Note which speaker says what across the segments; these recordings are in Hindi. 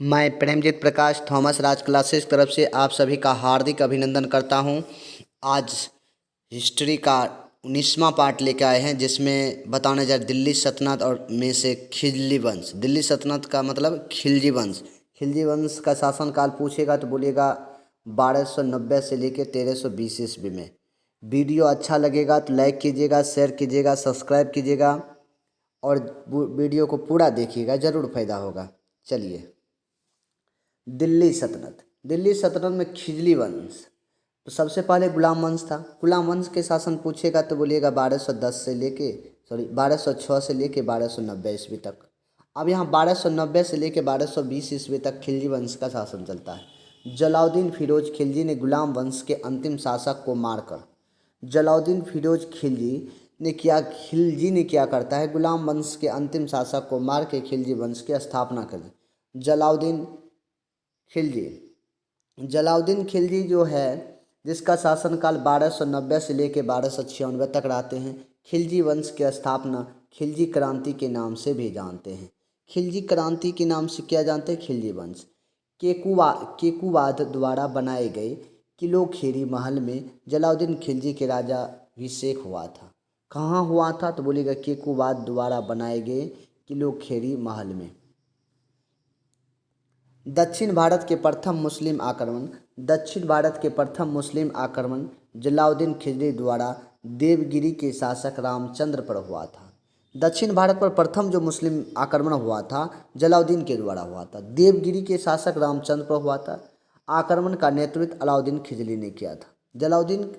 Speaker 1: मैं प्रेमजीत प्रकाश थॉमस राज क्लासेस तरफ से आप सभी का हार्दिक अभिनंदन करता हूं। आज हिस्ट्री का 19वां पार्ट लेकर आए हैं, जिसमें बताने जा दिल्ली सल्तनत और में से खिलजी वंश। दिल्ली सल्तनत का मतलब खिलजी वंश। खिलजी वंश का शासनकाल पूछेगा तो बोलिएगा 1290 से लेकर 1320 ईस्वी में। वीडियो अच्छा लगेगा तो लाइक कीजिएगा, शेयर कीजिएगा, सब्सक्राइब कीजिएगा और वीडियो को पूरा देखिएगा, ज़रूर फायदा होगा। चलिए, दिल्ली सल्तनत में खिजली वंश। तो सबसे पहले गुलाम वंश था। गुलाम वंश के शासन पूछेगा तो बोलिएगा 1206 से लेके 1290 ईस्वी तक। अब यहाँ 1290 से लेके 1220 ईस्वी तक खिलजी वंश का शासन चलता है। जलाउद्दीन फिरोज खिलजी ने गुलाम वंश के अंतिम शासक को मारकर जलाउद्दीन फिरोज खिलजी ने क्या करता है, गुलाम वंश के अंतिम शासक को मार के खिलजी वंश की स्थापना कर दी। जलाउद्दीन खिलजी जो है, जिसका शासनकाल 1290 से लेकर 1296 तक रहते हैं। खिलजी वंश की स्थापना खिलजी क्रांति के नाम से भी जानते हैं। खिलजी क्रांति के नाम से क्या जानते हैं? खिलजी वंश केकुवाद द्वारा बनाए गए किलो खेरी महल में जलाउद्दीन खिलजी के राजा अभिषेक हुआ था। कहाँ हुआ था? तो बोलिएगा केकुवाद द्वारा बनाए गए किलो खेरी महल में। दक्षिण भारत के प्रथम मुस्लिम आक्रमण जलाउद्दीन खिलजी द्वारा देवगिरी के शासक रामचंद्र पर हुआ था। दक्षिण भारत पर प्रथम जो मुस्लिम आक्रमण हुआ था जलाउद्दीन के द्वारा हुआ था। देवगिरी के शासक रामचंद्र पर हुआ था। आक्रमण का नेतृत्व अलाउद्दीन खिलजी ने किया था। जलाउद्दीन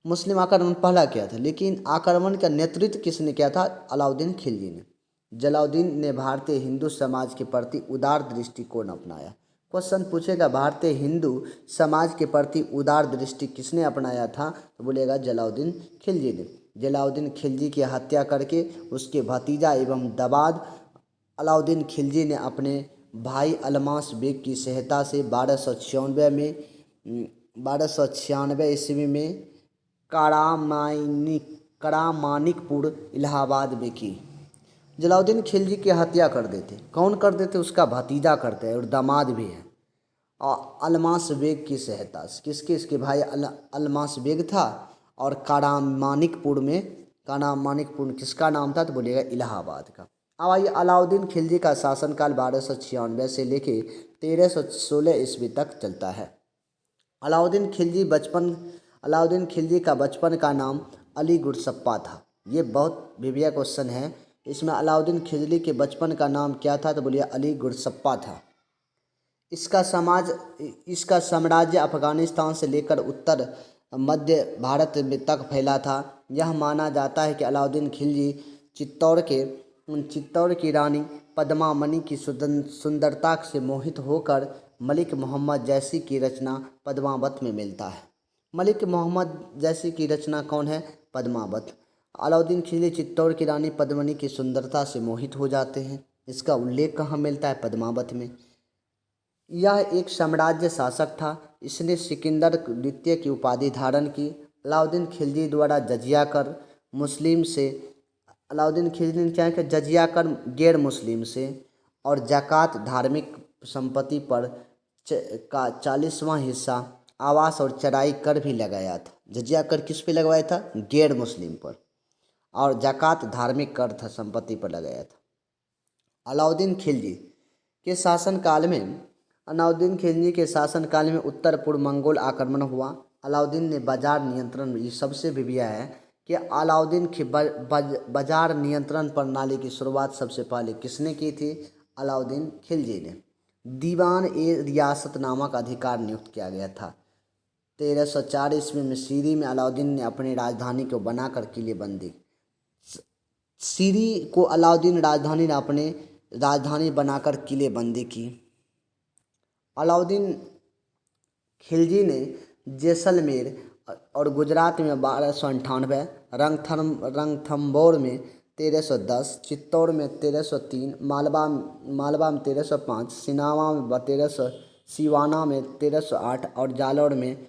Speaker 1: मुस्लिम आक्रमण पहला किया था, लेकिन आक्रमण का नेतृत्व किसने किया था? अलाउद्दीन खिलजी ने। जलाउद्दीन ने भारतीय हिंदू समाज के प्रति उदार दृष्टिकोण अपनाया। क्वेश्चन पूछेगा भारतीय हिंदू समाज के प्रति उदार दृष्टि किसने अपनाया था? तो बोलेगा जलाउद्दीन खिलजी ने। जलाउद्दीन खिलजी की हत्या करके उसके भतीजा एवं दमाद अलाउद्दीन खिलजी ने अपने भाई अलमास बेग की सहायता से 1296 ईस्वी में करामानिकपुर इलाहाबाद में की। जलाउद्दीन खिलजी की हत्या कर देते। कौन कर देते? उसका भतीजा करते हैं और दामाद भी है। और अलमास बेग की सहायता से। इसके भाई अलमास बेग था। और कारामानिकपुर किसका नाम था? तो बोलिएगा इलाहाबाद का। अब आइए, अलाउद्दीन खिलजी का शासनकाल 1296 से लेके 1316 ईस्वी तक चलता है। अलाउद्दीन खिलजी का बचपन का नाम अली गुरसप्पा था। ये बहुत भिविया क्वेश्चन है। इसमें अलाउद्दीन खिलजी के बचपन का नाम क्या था? तो बोलिए अली गुरसप्पा था। इसका साम्राज्य अफगानिस्तान से लेकर उत्तर मध्य भारत में तक फैला था। यह माना जाता है कि अलाउद्दीन खिलजी चित्तौड़ की रानी पद्मामणि की सुंदरता से मोहित होकर मलिक मोहम्मद जैसी की रचना पद्मावत में मिलता है। मलिक मोहम्मद जैसी की रचना कौन है? पद्मावत। अलाउद्दीन खिलजी चित्तौड़ की रानी पद्मिनी की सुंदरता से मोहित हो जाते हैं। इसका उल्लेख कहाँ मिलता है? पद्मावत में। यह एक साम्राज्य शासक था। इसने सिकंदर द्वितीय की उपाधि धारण की। अलाउद्दीन खिलजी द्वारा जजिया कर मुस्लिम से अलाउद्दीन खिलजी ने क्या किया? जजिया कर गैर मुस्लिम से और ज़कात धार्मिक संपत्ति पर का 40वां हिस्सा आवास और चराई कर भी लगाया था। जजिया कर किस पे लगवाया था? गैर मुस्लिम पर। और ज़कात धार्मिक कर था, संपत्ति पर लगाया था। अलाउद्दीन खिलजी के शासनकाल में उत्तर पूर्व मंगोल आक्रमण हुआ। अलाउद्दीन ने बाजार नियंत्रण, ये सबसे भिविया है कि अलाउद्दीन की बाजार नियंत्रण प्रणाली की शुरुआत सबसे पहले किसने की थी? अलाउद्दीन खिलजी ने। दीवान ए रियासत नामक अधिकार नियुक्त किया गया था। 1304 ईस्वी में सीरी में अलाउद्दीन ने अपनी राजधानी को बनाकर किलेबंदी। सीरी को अलाउद्दीन राजधानी ने अपने राजधानी बनाकर किलेबंदी की। अलाउद्दीन खिलजी ने जैसलमेर और गुजरात में 1298, रणथंभौर में 1310, चित्तौड़ में 1303, मालवा में 1305, सिवाना में 1308 और जालौर में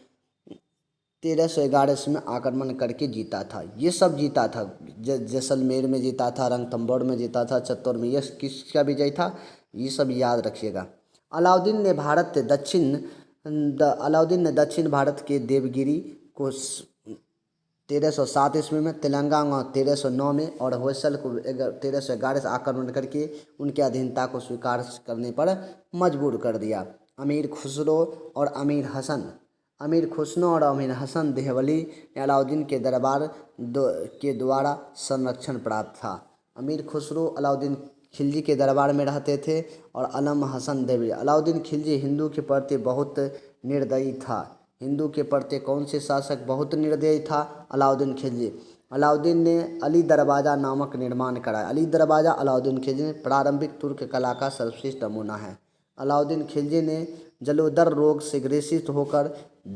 Speaker 1: 1311 में आक्रमण करके जीता था। ये सब जीता था। जैसलमेर में जीता था, रणथंभौर में जीता था, चित्तौड़ में। ये किसका विजय था? ये सब याद रखिएगा। अलाउद्दीन ने दक्षिण भारत के देवगिरी को 1307 ईस्वी में, तेलंगाना 1309 में और होयसल को 1311 से आक्रमण करके उनके अधीनता को स्वीकार करने पर मजबूर कर दिया। अमीर खुसरो और अमीर हसन देहलवी ने अलाउद्दीन के दरबार के द्वारा संरक्षण प्राप्त था। अमीर खुसरो अलाउद्दीन खिलजी के दरबार में रहते थे और अमीर हसन देहलवी। अलाउद्दीन खिलजी हिंदू के प्रति बहुत निर्दयी था। हिंदू के प्रति कौन से शासक बहुत निर्दयी था? अलाउद्दीन खिलजी। अलाउद्दीन ने अली दरवाज़ा नामक निर्माण कराया। अली दरवाज़ा अलाउद्दीन खिलजी ने प्रारंभिक तुर्क कला का सर्वश्रेष्ठ नमूना है। अलाउद्दीन खिलजी ने जलोदर रोग से ग्रसित होकर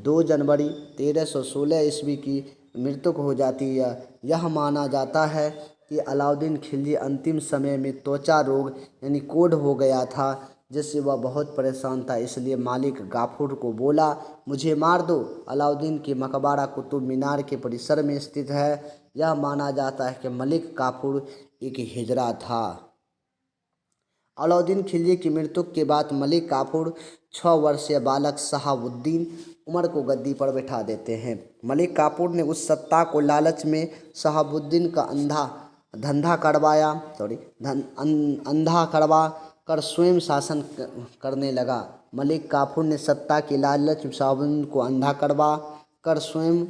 Speaker 1: 2 जनवरी 1316 ईस्वी की मृत्यु हो जाती है। यह माना जाता है कि अलाउद्दीन खिलजी अंतिम समय में त्वचा रोग यानी कोढ़ हो गया था, जिससे वह बहुत परेशान था। इसलिए मालिक गाफूर को बोला, मुझे मार दो। अलाउद्दीन की मकबरा कुतुब मीनार के परिसर में स्थित है। यह माना जाता है कि मलिक काफूर एक हिजड़ा था। अलाउद्दीन खिलजी की मृत्यु के बाद मलिक काफूर 6 वर्षीय बालक शहाबुद्दीन उमर को गद्दी पर बैठा देते हैं। मलिक काफूर ने उस सत्ता को लालच में शहाबुद्दीन का अंधा करवा कर स्वयं शासन करने लगा। मलिक काफूर ने सत्ता की लालच में शहाबुद्दीन को अंधा करवा कर स्वयं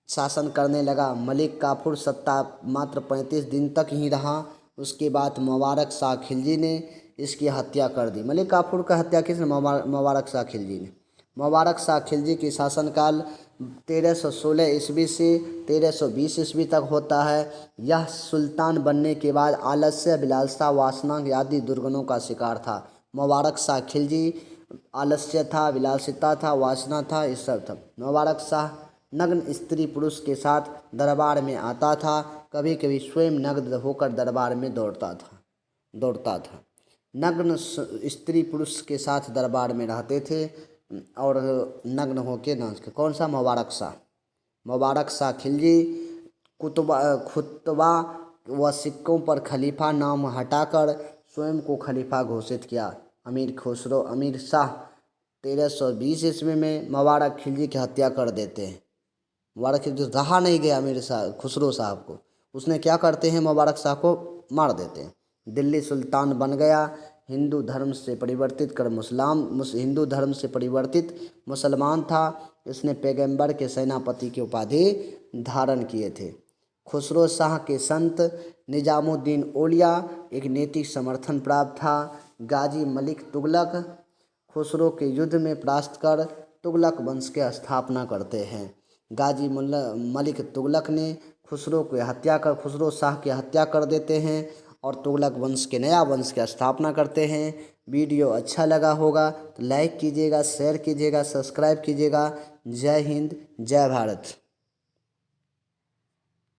Speaker 1: शासन करने लगा। मलिक काफूर सत्ता मात्र 35 दिन तक ही रहा। उसके बाद मुबारक शाह खिलजी ने इसकी हत्या कर दी। मलिक काफूर का हत्या किसने? मुबारक शाह खिलजी ने। मुबारक शाह खिलजी की शासनकाल 1316 ईस्वी से 1320 ईस्वी तक होता है। यह सुल्तान बनने के बाद आलस्य, विलासिता, वासना आदि दुर्गुणों का शिकार था। मुबारक शाह खिलजी आलस्य था, विलासिता था, वासना था, इस सब था। मुबारक शाह नग्न स्त्री पुरुष के साथ दरबार में आता था। कभी कभी स्वयं नग्न होकर दरबार में दौड़ता था। नग्न स्त्री पुरुष के साथ दरबार में रहते थे और नग्न होके नाच के। कौन सा? मुबारक शाह खिलजी खुतबा व सिक्कों पर खलीफा नाम हटाकर स्वयं को खलीफा घोषित किया। अमीर शाह 1320 ईस्वी में मुबारक खिलजी की हत्या कर देते हैं। मुबारक खिलजी रहा नहीं गया अमीर शाह खुसरो साहब को, उसने क्या करते हैं? मुबारक शाह को मार देते हैं। दिल्ली सुल्तान बन गया। हिंदू धर्म से परिवर्तित मुसलमान था। इसने पैगंबर के सेनापति की उपाधि धारण किए थे। खुसरो शाह के संत निजामुद्दीन औलिया एक नैतिक समर्थन प्राप्त था। गाजी मलिक तुगलक खुसरो के युद्ध में परास्त कर तुगलक वंश की स्थापना करते हैं। गाजी मलिक तुगलक ने खुसरो शाह की हत्या कर देते हैं और तुगलक वंश के नया वंश की स्थापना करते हैं। वीडियो अच्छा लगा होगा तो लाइक कीजिएगा, शेयर कीजिएगा, सब्सक्राइब कीजिएगा। जय हिंद, जय भारत।